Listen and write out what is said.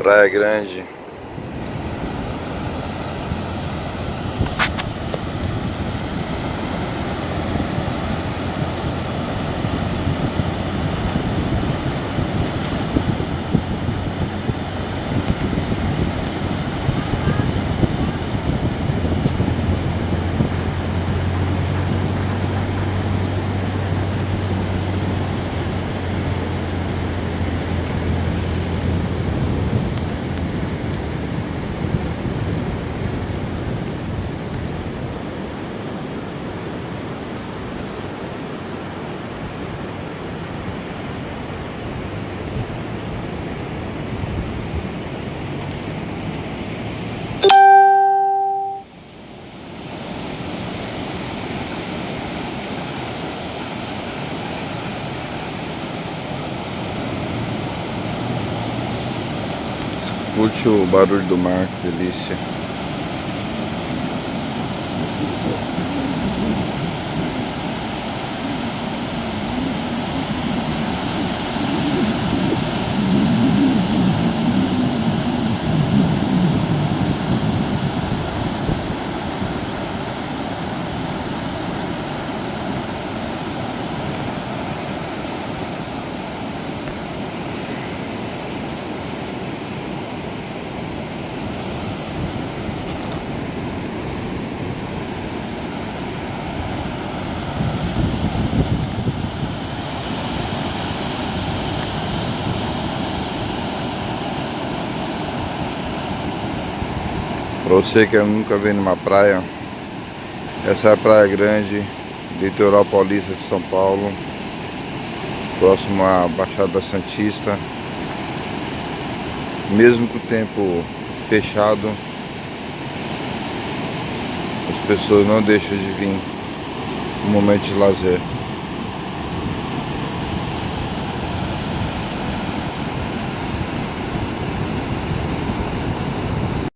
Praia Grande. Escute o barulho do mar, que delícia. Para você que nunca veio numa praia, essa é a Praia Grande, litoral paulista de São Paulo, próximo à Baixada Santista. Mesmo com o tempo fechado, as pessoas não deixam de vir um momento de lazer.